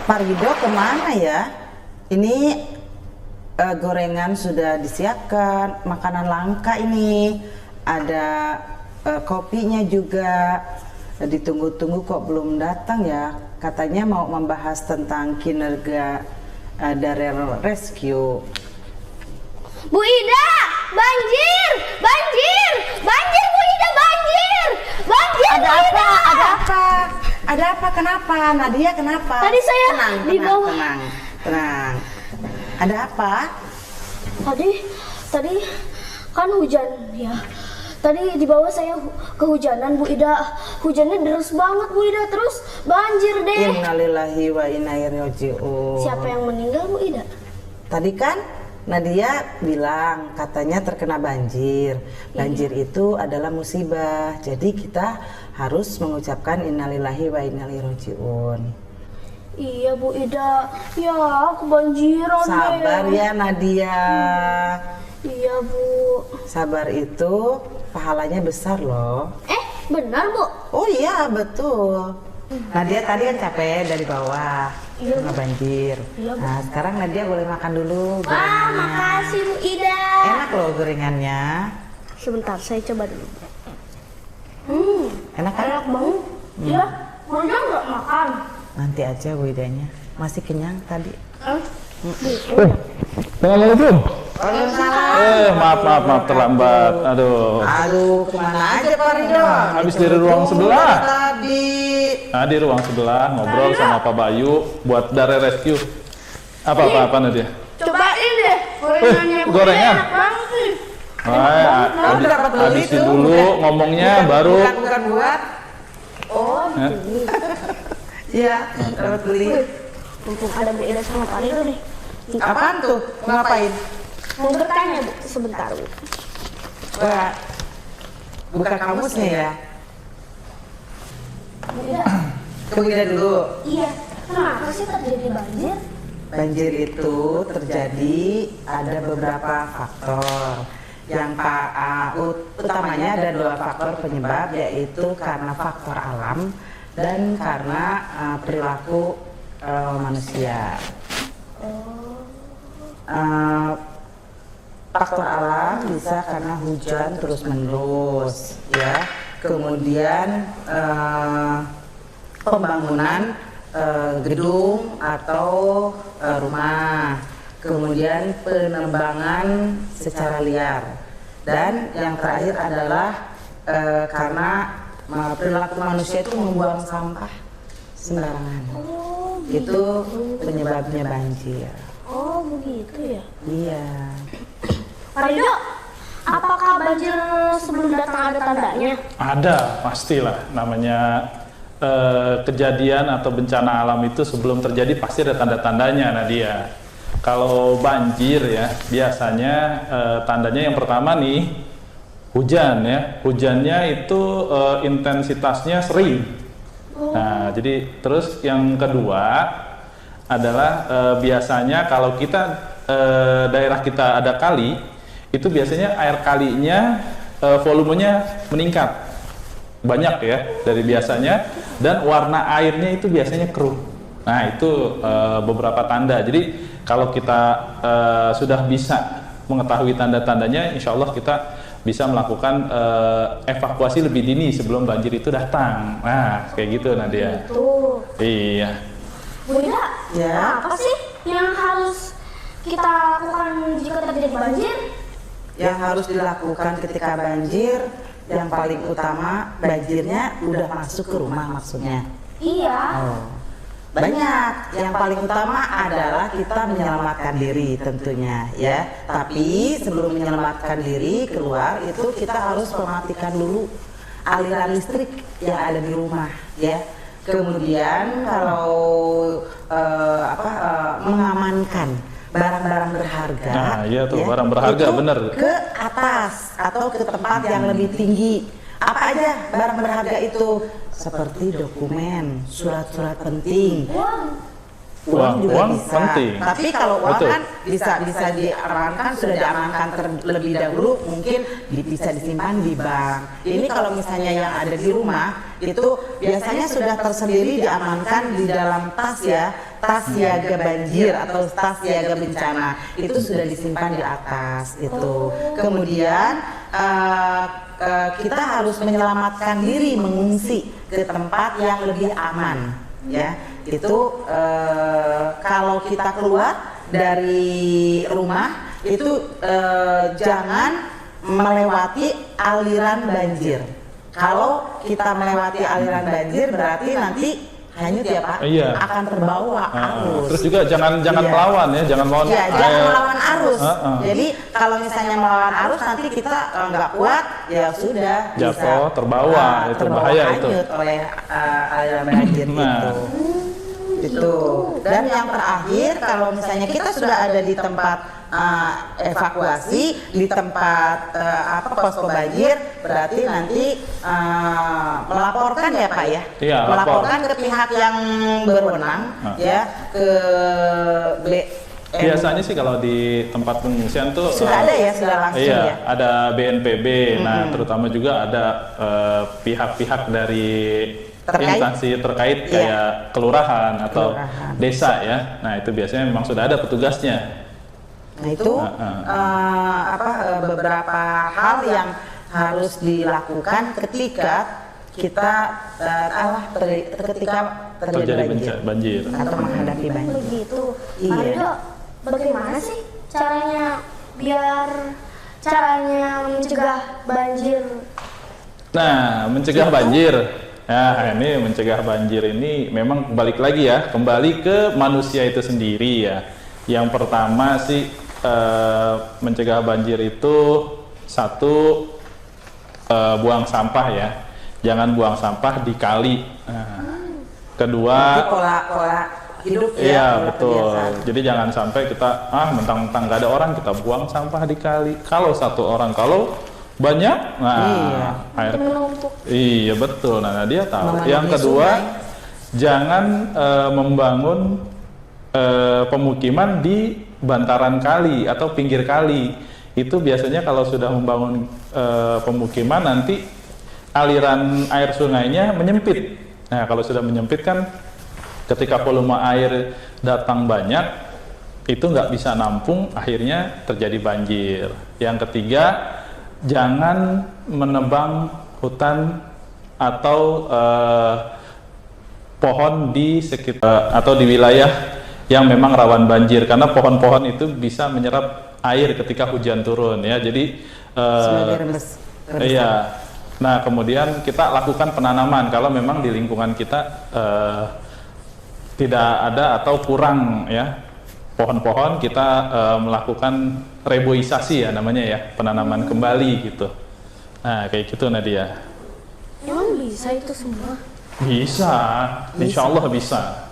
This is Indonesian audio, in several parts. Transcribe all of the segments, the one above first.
Pak Rido kemana ya? Ini gorengan sudah disiapkan, makanan langka ini. Ada kopinya juga. Ditunggu-tunggu kok belum datang ya. Katanya mau membahas tentang kinerja dari rescue. Bu Ida, banjir, banjir, banjir Bu Ida, banjir, banjir. Ada Bu apa? Ida. Ada apa? Ada apa? Kenapa? Nadia kenapa? Tadi saya di bawah. Tenang. Ada apa? Tadi kan hujan ya. Tadi di bawah saya kehujanan Bu Ida. Hujannya deras banget Bu Ida, terus banjir deh. Innalillahi wa inna ilaihi raji'un. Siapa yang meninggal Bu Ida? Tadi kan Nadia bilang katanya terkena banjir. Banjir itu adalah musibah. Jadi kita harus mengucapkan innalillahi wa inna ilaihi raji'un. Iya Bu Ida. Ya, kebanjiran deh. Sabar ya Nadia. Iya Bu. Sabar itu pahalanya besar loh. Benar Bu? Oh iya betul. Nadia tadi kan capek dari bawah. Iya, Kena banjir. Iya, Bu. Nah sekarang Nadia boleh makan dulu Wah, gorengannya. makasih Bu Ida. Enak loh gorengannya. Sebentar, saya coba dulu. Enak kan? Enak banget. Iya, maunya nggak makan. Nanti aja Bu Idanya. Masih kenyang tadi. Assalamualaikum. Waalaikumsalam. Maaf terlambat. Aduh, kemana aja Pak Rido? Habis dari ruang sebelah. Tadi. Nah, di ruang sebelah ngobrol sama Pak Bayu buat dari rescue. Apa Nadia? Cobain deh gorengannya. Bu gorengan? Ida, enak banget sih. Kamu dapat beli habisin itu? dulu ngomongnya baru. Bukan buat. Oh, Ya. iya, dapat beli. Mumpung ada Bu Ida sama Pak Rido nih. Apaan tuh? Ngapain? Mau bertanya Bu, sebentar Bu. Wah, buka kamusnya ya. Bu Ida, Begini dulu. iya. Kenapa sih terjadi banjir? Banjir itu terjadi ada beberapa faktor. Yang utamanya ada dua faktor penyebab, yaitu karena faktor alam dan karena perilaku manusia. Faktor alam bisa karena hujan terus-menerus, ya. Kemudian pembangunan gedung atau rumah, kemudian penebangan secara liar, dan yang terakhir adalah karena perilaku manusia itu membuang sampah sembarangan. Itu penyebabnya banjir. Oh begitu ya. Iya. Pak Rido, apakah banjir sebelum datang ada tandanya? Ada, pastilah. Namanya kejadian atau bencana alam itu sebelum terjadi pasti ada tanda-tandanya, Nadia. Kalau banjir ya, biasanya tandanya yang pertama nih, hujan ya. Hujannya itu intensitasnya sering. Nah, jadi terus yang kedua adalah biasanya kalau kita daerah kita ada kali, itu biasanya air kalinya volumenya meningkat banyak ya dari biasanya, dan warna airnya itu biasanya keruh. Nah itu beberapa tanda. Jadi kalau kita sudah bisa mengetahui tanda-tandanya, insya Allah kita bisa melakukan evakuasi lebih dini sebelum banjir itu datang. Nah kayak gitu Nadia. Tuh. Iya. Bu Ida, Ya. apa sih yang harus kita lakukan jika terjadi banjir? Yang harus dilakukan ketika banjir, yang paling utama banjirnya udah masuk ke rumah maksudnya. Iya. Oh. Banyak. Yang paling utama adalah kita menyelamatkan diri tentunya ya. Tapi sebelum menyelamatkan diri keluar itu kita harus mematikan dulu aliran listrik yang ada di rumah ya. Kemudian kalau mengamankan barang-barang berharga, Nah, iya tuh, ya, barang berharga, itu bener. ke atas atau ke tempat yang lebih tinggi. Apa aja barang berharga itu? Seperti dokumen, surat-surat penting. Uang juga uang bisa. penting. Tapi kalau uang Betul. kan bisa diamankan, sudah diamankan terlebih dahulu, mungkin bisa disimpan di bank. Ini kalau misalnya yang ada di rumah itu biasanya sudah tersendiri diamankan di dalam tas ya. tas siaga banjir atau tas siaga bencana itu sudah disimpan di atas itu. Kemudian kita harus menyelamatkan diri mengungsi ke tempat yang lebih aman ya. Itu kalau kita keluar dari rumah itu jangan melewati aliran banjir. Kalau kita melewati aliran banjir berarti nanti hanyut ya Pak, akan terbawa arus. Terus juga jangan melawan ya, jangan melawan. Iya, jangan melawan arus. Jadi kalau misalnya melawan arus nanti kita nggak kuat, ya sudah jatuh, terbawa, itu bahaya itu. Hanyut oleh aliran banjir itu. Dan yang terakhir, kalau misalnya kita sudah ada di tempat evakuasi, di tempat posko banjir, berarti nanti melaporkan ya Pak ya, melaporkan ke pihak yang berwenang ya, ke biasanya sih kalau di tempat pengungsian tuh sudah ada ya, sudah langsung ya. Ada BNPB, nah terutama juga ada pihak-pihak dari instansi terkait kayak kelurahan atau desa ya. Nah itu biasanya memang sudah ada petugasnya. Nah itu beberapa hal yang harus dilakukan ketika kita ketika terjadi banjir atau menghadapi banjir. Begitu. Iya. Bagaimana sih caranya mencegah banjir? Nah, mencegah banjir. Nah, ini mencegah banjir ini memang balik lagi ya, kembali ke manusia itu sendiri ya. Yang pertama sih mencegah banjir itu satu, buang sampah ya, jangan buang sampah di kali. Kedua, pola hidup ya. Iya betul. Jadi jangan sampai kita mentang-mentang nggak ada orang kita buang sampah di kali. Kalau satu orang, kalau banyak, air. Iya betul. Nah dia tahu. Yang kedua, jangan membangun pemukiman di bantaran kali atau pinggir kali. Itu biasanya kalau sudah membangun pemukiman nanti aliran air sungainya menyempit. Nah kalau sudah menyempit kan ketika volume air datang banyak itu nggak bisa nampung, akhirnya terjadi banjir. Yang ketiga, jangan menebang hutan atau pohon di sekitar atau di wilayah yang memang rawan banjir, karena pohon-pohon itu bisa menyerap air ketika hujan turun ya. Jadi iya. Nah kemudian kita lakukan penanaman kalau memang di lingkungan kita tidak ada atau kurang ya pohon-pohon, kita melakukan reboisasi ya namanya ya, penanaman kembali gitu. Nah kayak gitu Nadia. Emang bisa itu semua? Bisa. Insya Allah bisa.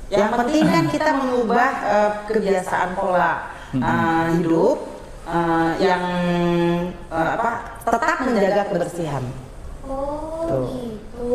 Yang penting kan kita mengubah kebiasaan pola hidup yang tetap menjaga kebersihan. Oh gitu.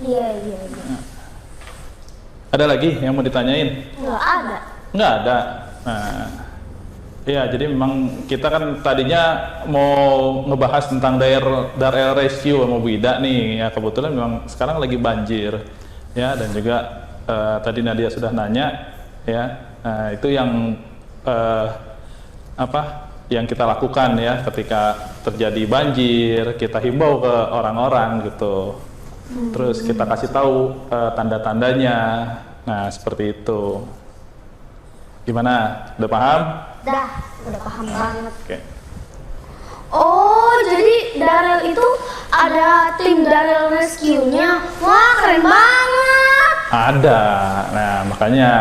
Iya. Ada lagi yang mau ditanyain? Nggak ada. Nggak ada. Nah, ya jadi memang kita kan tadinya mau ngebahas tentang daerah rescue sama Bu Ida nih. Ya kebetulan memang sekarang lagi banjir. Ya dan juga tadi Nadia sudah nanya ya. Nah, itu yang yang kita lakukan ya ketika terjadi banjir, kita himbau ke orang-orang gitu. Terus kita kasih tahu tanda-tandanya. Nah, seperti itu. Gimana? Udah paham? Udah paham banget. Oke. Oh, jadi Darel itu ada tim Darel Rescue-nya. Wah, keren banget. Ada. Nah, makanya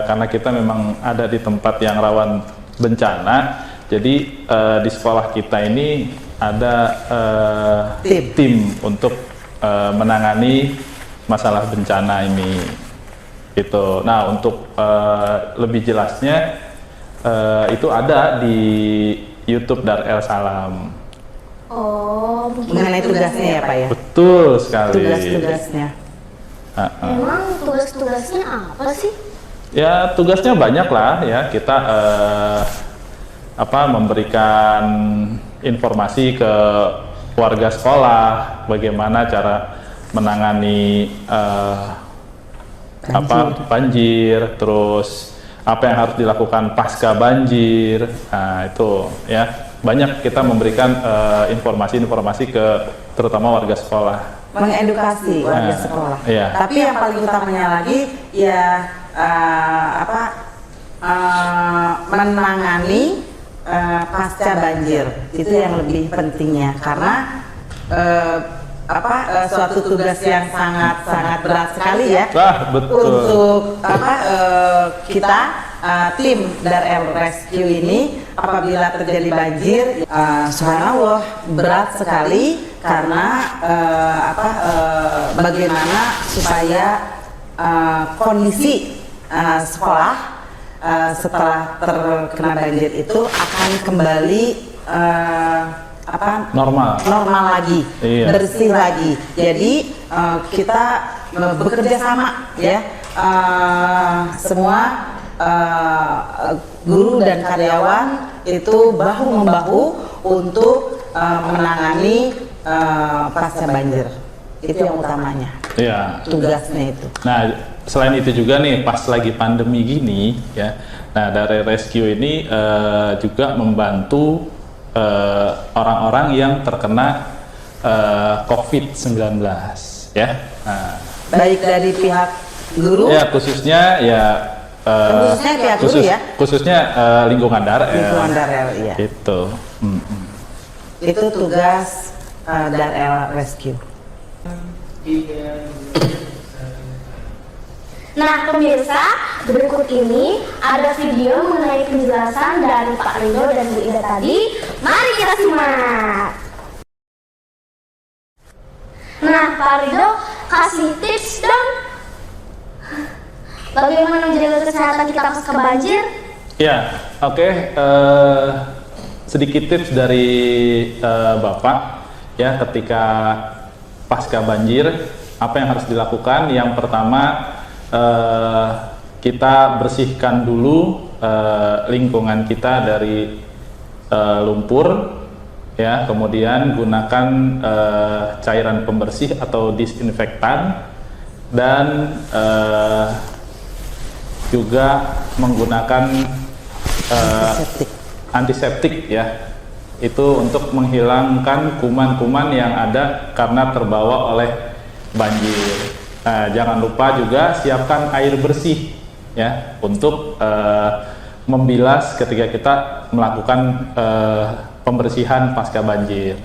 karena kita memang ada di tempat yang rawan bencana, jadi di sekolah kita ini ada tim untuk menangani masalah bencana ini. Gitu. Nah, untuk lebih jelasnya itu ada di YouTube Darel Salam. Oh, Mengenai tugasnya ya Pak ya? Betul sekali. Tugas-tugasnya. Emang tugas-tugasnya apa sih? Ya tugasnya banyak lah ya, kita memberikan informasi ke warga sekolah bagaimana cara menangani banjir, terus apa yang harus dilakukan pasca banjir. Nah, itu ya banyak kita memberikan informasi-informasi ke terutama warga sekolah. Mengedukasi warga sekolah. Iya. Tapi yang paling utamanya lagi ya menangani pasca banjir. Itu yang lebih pentingnya karena suatu tugas yang sangat berat sekali ya. Betul. Untuk kita tim Darel Rescue ini apabila terjadi banjir, subhanallah berat sekali karena bagaimana supaya kondisi sekolah setelah terkena banjir itu akan kembali normal lagi, iya. Bersih lagi. Jadi kita bekerja sama ya, semua guru dan karyawan itu bahu membahu untuk menangani pasca banjir. Itu yang utamanya. Iya. Tugasnya itu. Nah, selain itu juga nih pas lagi pandemi gini ya. Nah, dari Rescue ini juga membantu orang-orang yang terkena COVID-19 ya. Nah, baik dari pihak guru ya khususnya ya pihak guru ya. Khususnya lingkungan Darel. Lingkungan Darel, iya. Itu. Itu tugas Darel Rescue. Nah pemirsa, berikut ini ada video mengenai penjelasan dari Pak Rido dan Bu Ida tadi. Mari kita simak. Nah Pak Rido, kasih tips dong. Bagaimana menjaga kesehatan kita pasca banjir? Ya, oke. Sedikit tips dari Bapak ya ketika pasca banjir, apa yang harus dilakukan? Yang pertama, kita bersihkan dulu lingkungan kita dari lumpur ya, kemudian gunakan cairan pembersih atau disinfektan dan juga menggunakan antiseptik ya, itu untuk menghilangkan kuman-kuman yang ada karena terbawa oleh banjir. Nah, jangan lupa juga siapkan air bersih ya untuk membilas ketika kita melakukan pembersihan pasca banjir.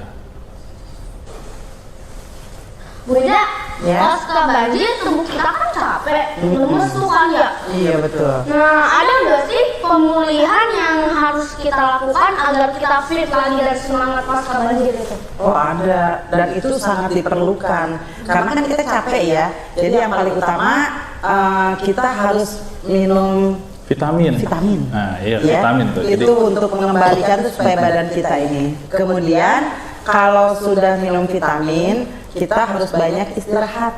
Bu Ida, Ya. pasca banjir tubuh kita kan capek, lemes tuh kan ya. Iya betul. Nah, ada nggak sih pemulihan yang harus kita lakukan agar kita fit lagi dan semangat pasca banjir itu? Oh ada, dan itu sangat diperlukan karena kan kita capek ya. Jadi yang paling utama kita harus minum Vitamin. Nah, iya ya, vitamin tuh. itu untuk mengembalikan tuh supaya badan kita ini. Kemudian kalau sudah minum vitamin, kita harus banyak istirahat.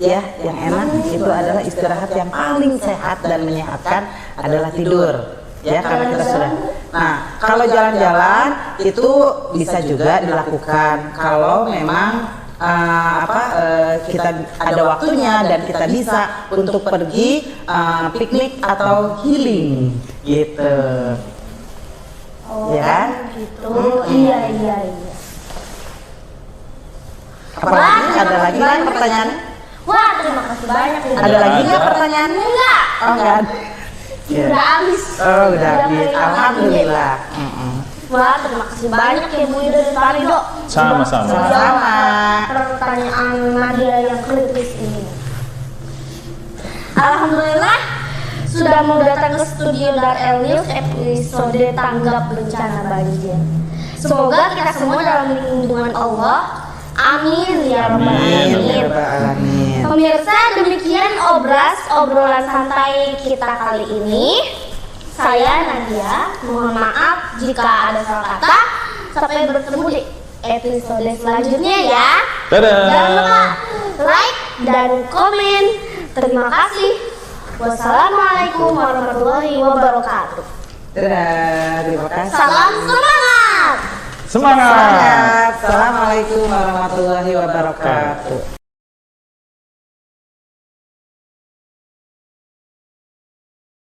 Ya, yang enak itu adalah istirahat yang paling sehat dan menyehatkan adalah tidur. Ya, karena kita sudah. Nah, kalau jalan-jalan itu bisa juga dilakukan kalau memang kita ada waktunya dan kita bisa untuk pergi piknik atau healing gitu. Oh, ya kan? Gitu. Iya. Apalagi ada lagi nggak pertanyaan? Wah, terima kasih banyak. Ada lagi nggak pertanyaan? Enggak. Oh enggak. Udah habis. Oh udah habis. Alhamdulillah. Wah, terima kasih banyak ya Bu Ida dan Pak Rido. Sama-sama. Sama-sama. Pertanyaan Nadia yang kritis ini. Alhamdulillah sudah mau datang ke studio Darel News episode tanggap bencana banjir. Semoga kita semua dalam lindungan Allah. Amin ya rabbal alamin. Pemirsa, demikian obrolan santai kita kali ini. Saya Nadia, mohon maaf jika ada salah kata. Sampai bertemu di episode selanjutnya ya. Dadah. Jangan lupa like dan komen. Terima kasih. Wassalamualaikum warahmatullahi wabarakatuh. Dadah, terima kasih. Salam semangat. Semangat. Assalamualaikum warahmatullahi wabarakatuh.